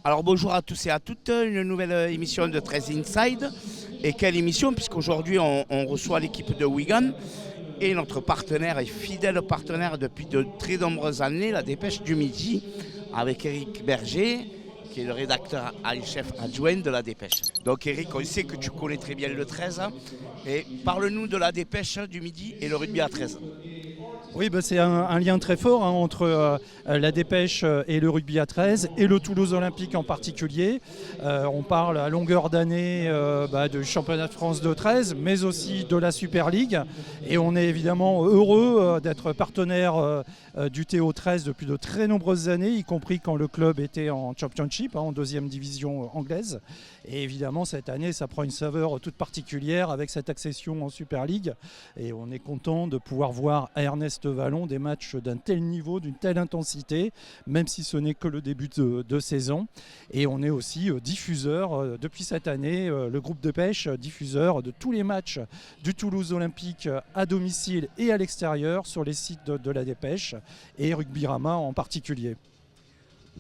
Alors bonjour à tous et à toutes, une nouvelle émission de 13 Inside. Et quelle émission, puisqu'aujourd'hui on reçoit l'équipe de Wigan et notre partenaire et fidèle partenaire depuis de très nombreuses années, la Dépêche du Midi, avec Eric Berger, qui est le rédacteur en chef adjoint de la Dépêche. Donc Eric, on sait que tu connais très bien le 13, et parle-nous de la Dépêche du Midi et le rugby à 13. Oui, c'est un lien très fort entre la Dépêche et le rugby à 13 et le Toulouse Olympique en particulier. On parle à longueur d'année du championnat de France de 13, mais aussi de la Super League. Et on est évidemment heureux d'être partenaire du TO 13 depuis de très nombreuses années, y compris quand le club était en Championship, en deuxième division anglaise. Et évidemment, cette année, ça prend une saveur toute particulière avec cette accession en Super League. Et on est content de pouvoir voir à Ernest Vallon des matchs d'un tel niveau, d'une telle intensité, même si ce n'est que le début de saison. Et on est aussi diffuseur, depuis cette année, le groupe de pêche, diffuseur de tous les matchs du Toulouse Olympique à domicile et à l'extérieur sur les sites de la Dépêche et Rugbyrama en particulier.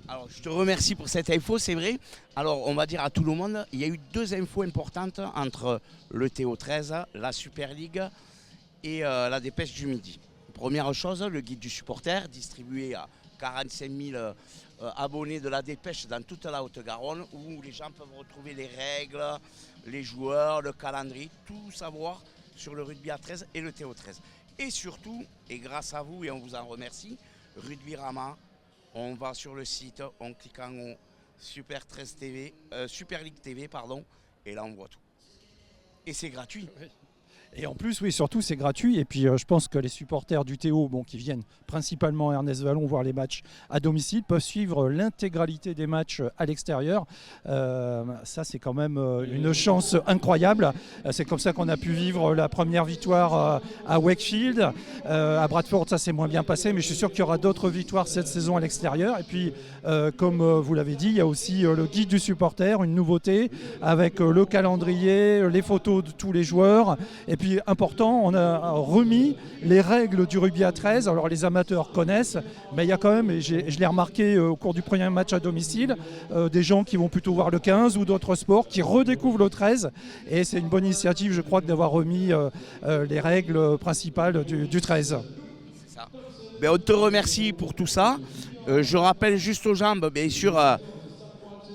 Alors, je te remercie pour cette info, c'est vrai. Alors, on va dire à tout le monde, il y a eu deux infos importantes entre le TO13, la Super League et la Dépêche du Midi. Première chose, le guide du supporter, distribué à 45 000 abonnés de la Dépêche dans toute la Haute-Garonne, où les gens peuvent retrouver les règles, les joueurs, le calendrier, tout savoir sur le rugby à 13 et le TO13. Et surtout, et grâce à vous, et on vous en remercie, Rugbyrama, on va sur le site, on clique en haut, Super League TV, et là on voit tout. Et c'est gratuit. Oui. Et en plus, oui, surtout c'est gratuit. Et puis je pense que les supporters du TO, qui viennent principalement à Ernest Vallon voir les matchs à domicile, peuvent suivre l'intégralité des matchs à l'extérieur. Ça, c'est quand même une chance incroyable. C'est comme ça qu'on a pu vivre la première victoire à Wakefield. À Bradford, ça s'est moins bien passé, mais je suis sûr qu'il y aura d'autres victoires cette saison à l'extérieur. Et puis, comme vous l'avez dit, il y a aussi le guide du supporter, une nouveauté avec le calendrier, les photos de tous les joueurs. Et puis important, on a remis les règles du rugby à 13. Alors les amateurs connaissent, mais il y a quand même, et je l'ai remarqué au cours du premier match à domicile, des gens qui vont plutôt voir le 15 ou d'autres sports qui redécouvrent le 13. Et c'est une bonne initiative, je crois, d'avoir remis les règles principales du 13. C'est ça. On te remercie pour tout ça. Je rappelle juste aux gens, bien sûr,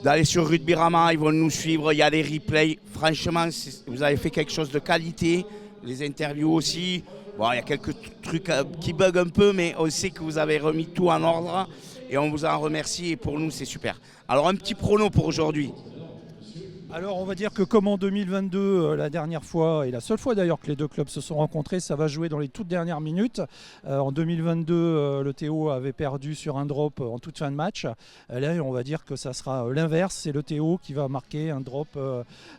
d'aller sur Rugbyrama, ils vont nous suivre, il y a les replays. Franchement, vous avez fait quelque chose de qualité, les interviews aussi. Bon, il y a quelques trucs qui bug un peu, mais on sait que vous avez remis tout en ordre et on vous en remercie et pour nous, c'est super. Alors, un petit prono pour aujourd'hui. Alors on va dire que comme en 2022, la dernière fois, et la seule fois d'ailleurs que les deux clubs se sont rencontrés, ça va jouer dans les toutes dernières minutes. En 2022, le TO avait perdu sur un drop en toute fin de match. Là, on va dire que ça sera l'inverse, c'est le TO qui va marquer un drop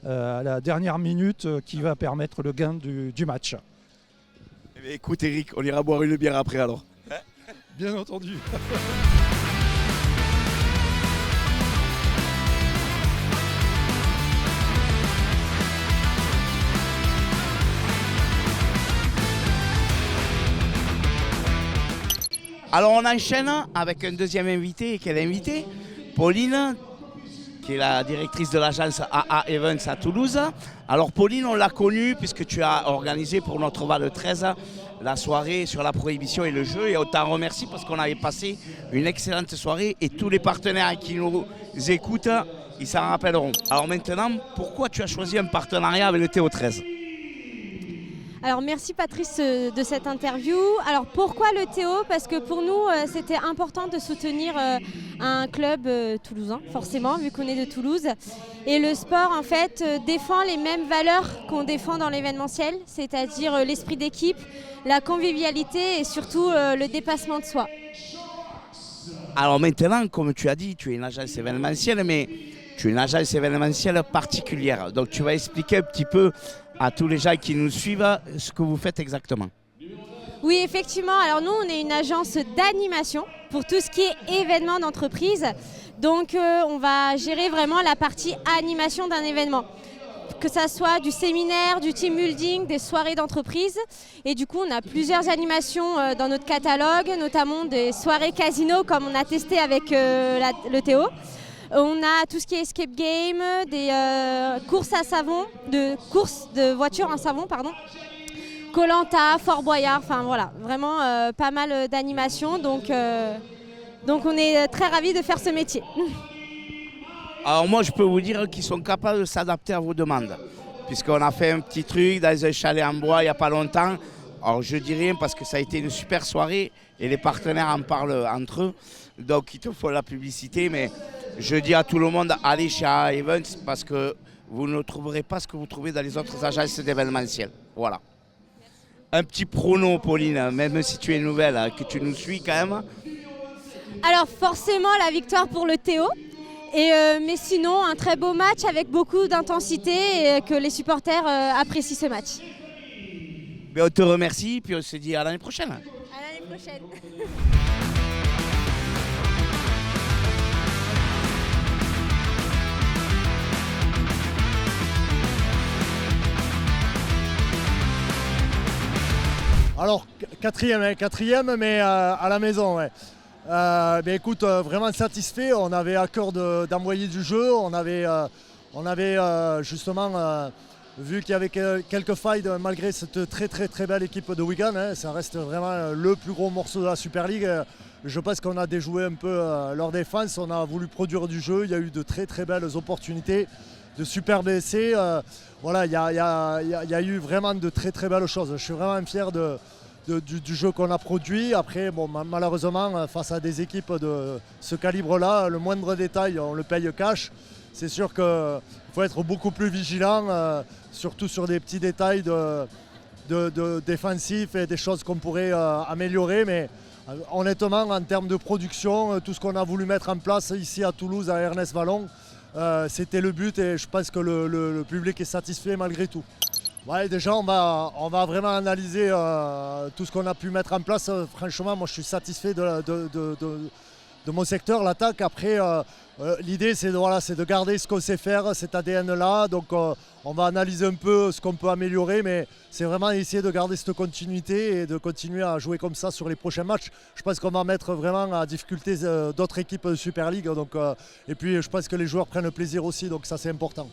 à la dernière minute qui va permettre le gain du match. Eh bien, écoute Eric, on ira boire une bière après alors. Bien entendu. Alors on enchaîne avec un deuxième invité. Quel invité? Pauline, qui est la directrice de l'agence AA Events à Toulouse. Alors Pauline, on l'a connue puisque tu as organisé pour notre Val 13 la soirée sur la prohibition et le jeu. Et on t'en remercie parce qu'on avait passé une excellente soirée et tous les partenaires qui nous écoutent, ils s'en rappelleront. Alors maintenant, pourquoi tu as choisi un partenariat avec le TO13? Alors merci Patrice de cette interview. Alors pourquoi le TO? Parce que pour nous c'était important de soutenir un club toulousain, forcément, vu qu'on est de Toulouse. Et le sport en fait défend les mêmes valeurs qu'on défend dans l'événementiel, c'est-à-dire l'esprit d'équipe, la convivialité et surtout le dépassement de soi. Alors maintenant, comme tu as dit, tu es une agence événementielle, mais tu es une agence événementielle particulière. Donc tu vas expliquer un petit peu à tous les gens qui nous suivent ce que vous faites exactement. Oui, effectivement. Alors nous, on est une agence d'animation pour tout ce qui est événement d'entreprise. Donc on va gérer vraiment la partie animation d'un événement. Que ça soit du séminaire, du team building, des soirées d'entreprise. Et du coup, on a plusieurs animations dans notre catalogue, notamment des soirées casino comme on a testé avec le Théo. On a tout ce qui est escape game, des courses à savon, courses de voitures en savon, pardon. Koh-Lanta, Fort Boyard, enfin voilà, vraiment pas mal d'animations. Donc on est très ravis de faire ce métier. Alors moi je peux vous dire qu'ils sont capables de s'adapter à vos demandes. Puisqu'on a fait un petit truc dans un chalet en bois il n'y a pas longtemps. Alors je dis rien parce que ça a été une super soirée et les partenaires en parlent entre eux. Donc il te faut la publicité, mais je dis à tout le monde, allez chez AA Events parce que vous ne trouverez pas ce que vous trouvez dans les autres agences d'événementiel. Voilà. Un petit prono, Pauline, même si tu es nouvelle, que tu nous suis quand même. Alors forcément la victoire pour le Théo. Mais sinon, un très beau match avec beaucoup d'intensité et que les supporters apprécient ce match. Mais on te remercie, puis on se dit à l'année prochaine. À l'année prochaine. Alors, quatrième, mais à la maison, ouais. Mais écoute, vraiment satisfait. On avait à cœur d'envoyer du jeu. On avait justement vu qu'il y avait quelques failles malgré cette très belle équipe de Wigan. Hein. Ça reste vraiment le plus gros morceau de la Super League. Je pense qu'on a déjoué un peu leur défense. On a voulu produire du jeu. Il y a eu de très belles opportunités, de superbes essais. Voilà, il y a eu vraiment de très belles choses. Je suis vraiment fier du jeu qu'on a produit. Après, bon, malheureusement, face à des équipes de ce calibre-là, le moindre détail, on le paye cash. C'est sûr qu'il faut être beaucoup plus vigilant, surtout sur des petits détails de défensifs et des choses qu'on pourrait améliorer. Mais honnêtement, en termes de production, tout ce qu'on a voulu mettre en place ici à Toulouse, à Ernest Vallon, c'était le but et je pense que le public est satisfait malgré tout. Ouais, déjà, on va vraiment analyser tout ce qu'on a pu mettre en place. Franchement, moi, je suis satisfait de mon secteur, l'attaque. Après, l'idée, c'est de garder ce qu'on sait faire, cet ADN-là. Donc, on va analyser un peu ce qu'on peut améliorer, mais c'est vraiment essayer de garder cette continuité et de continuer à jouer comme ça sur les prochains matchs. Je pense qu'on va mettre vraiment à difficulté d'autres équipes de Super League. Donc, et puis, je pense que les joueurs prennent plaisir aussi, donc ça, c'est important.